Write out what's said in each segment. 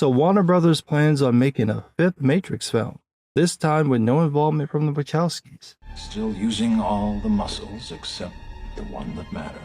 So Warner Brothers plans on making a fifth Matrix film, this time with no involvement from the Wachowskis. Still using all the muscles except the one that matters.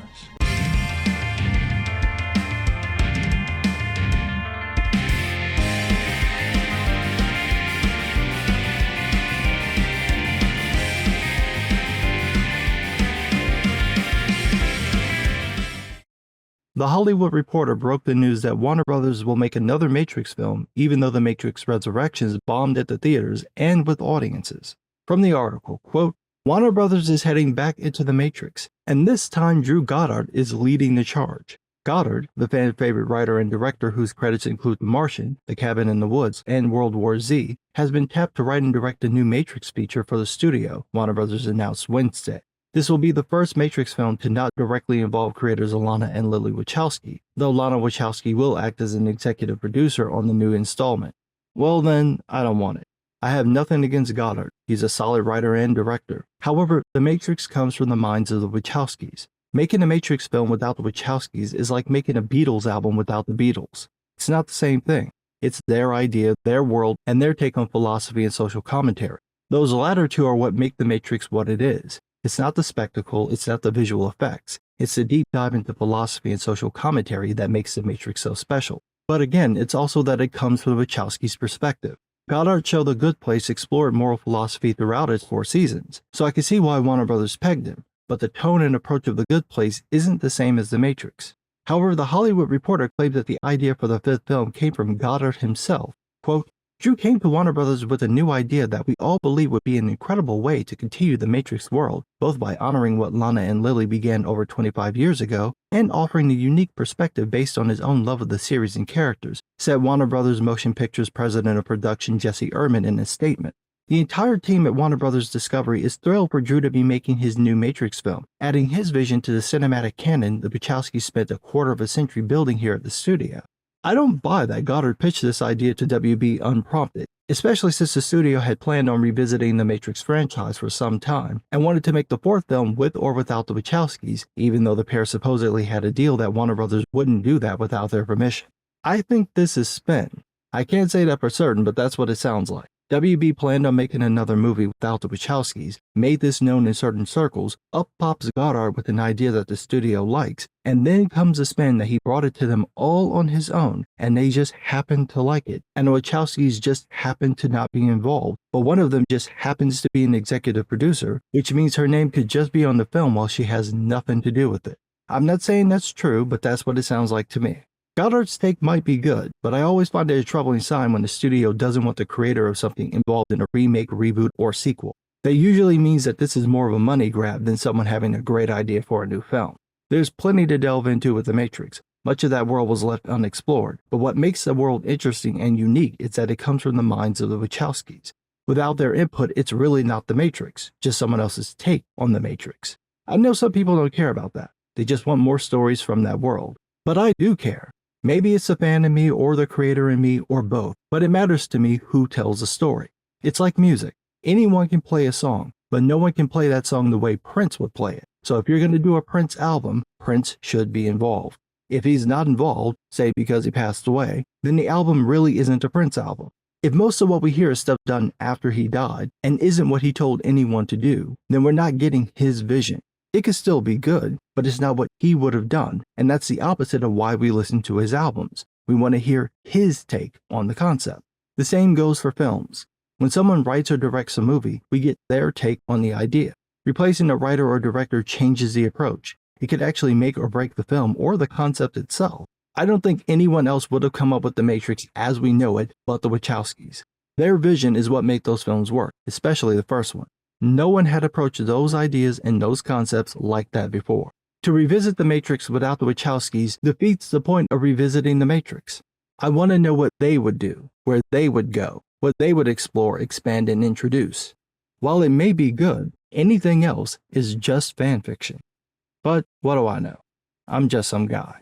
The Hollywood Reporter broke the news that Warner Brothers will make another Matrix film, even though The Matrix Resurrections bombed at the theaters and with audiences. From the article, quote, Warner Brothers is heading back into The Matrix, and this time Drew Goddard is leading the charge. Goddard, the fan-favorite writer and director whose credits include The Martian, The Cabin in the Woods, and World War Z, has been tapped to write and direct a new Matrix feature for the studio, Warner Brothers announced Wednesday. This will be the first Matrix film to not directly involve creators Lana and Lily Wachowski, though Lana Wachowski will act as an executive producer on the new installment. Well then, I don't want it. I have nothing against Goddard, he's a solid writer and director. However, The Matrix comes from the minds of the Wachowskis. Making a Matrix film without the Wachowskis is like making a Beatles album without the Beatles. It's not the same thing. It's their idea, their world, and their take on philosophy and social commentary. Those latter two are what make The Matrix what it is. It's not the spectacle, it's not the visual effects. It's the deep dive into philosophy and social commentary that makes The Matrix so special. But again, it's also that it comes from the Wachowskis' perspective. Goddard's show The Good Place explored moral philosophy throughout its 4 seasons, so I can see why Warner Brothers pegged him, but the tone and approach of The Good Place isn't the same as The Matrix. However, The Hollywood Reporter claimed that the idea for the 5th film came from Goddard himself. Quote, Drew came to Warner Brothers with a new idea that we all believe would be an incredible way to continue the Matrix world, both by honoring what Lana and Lily began over 25 years ago and offering a unique perspective based on his own love of the series and characters, said Warner Brothers Motion Pictures President of Production Jesse Ehrman in a statement. The entire team at Warner Brothers Discovery is thrilled for Drew to be making his new Matrix film, adding his vision to the cinematic canon the Wachowskis spent a quarter of a century building here at the studio. I don't buy that Goddard pitched this idea to WB unprompted, especially since the studio had planned on revisiting the Matrix franchise for some time and wanted to make the 4th film with or without the Wachowskis, even though the pair supposedly had a deal that Warner Brothers wouldn't do that without their permission. I think this is spin. I can't say that for certain, but that's what it sounds like. WB planned on making another movie without the Wachowskis, made this known in certain circles, up pops Goddard with an idea that the studio likes, and then comes a spin that he brought it to them all on his own, and they just happened to like it, and the Wachowskis just happened to not be involved, but one of them just happens to be an executive producer, which means her name could just be on the film while she has nothing to do with it. I'm not saying that's true, but that's what it sounds like to me. Goddard's take might be good, but I always find it a troubling sign when the studio doesn't want the creator of something involved in a remake, reboot, or sequel. That usually means that this is more of a money grab than someone having a great idea for a new film. There's plenty to delve into with The Matrix. Much of that world was left unexplored, but what makes the world interesting and unique is that it comes from the minds of the Wachowskis. Without their input, it's really not The Matrix, just someone else's take on The Matrix. I know some people don't care about that. They just want more stories from that world. But I do care. Maybe it's the fan in me or the creator in me or both, but it matters to me who tells the story. It's like music. Anyone can play a song, but no one can play that song the way Prince would play it. So if you're going to do a Prince album, Prince should be involved. If he's not involved, say because he passed away, then the album really isn't a Prince album. If most of what we hear is stuff done after he died and isn't what he told anyone to do, then we're not getting his vision. It could still be good, but it's not what he would have done, and that's the opposite of why we listen to his albums. We want to hear his take on the concept. The same goes for films. When someone writes or directs a movie, we get their take on the idea. Replacing a writer or director changes the approach. It could actually make or break the film or the concept itself. I don't think anyone else would have come up with The Matrix as we know it but the Wachowskis. Their vision is what made those films work, especially the first one. No one had approached those ideas and those concepts like that before. To revisit The Matrix without the Wachowskis defeats the point of revisiting The Matrix. I want to know what they would do, where they would go, what they would explore, expand, and introduce. While it may be good, anything else is just fan fiction. But what do I know? I'm just some guy.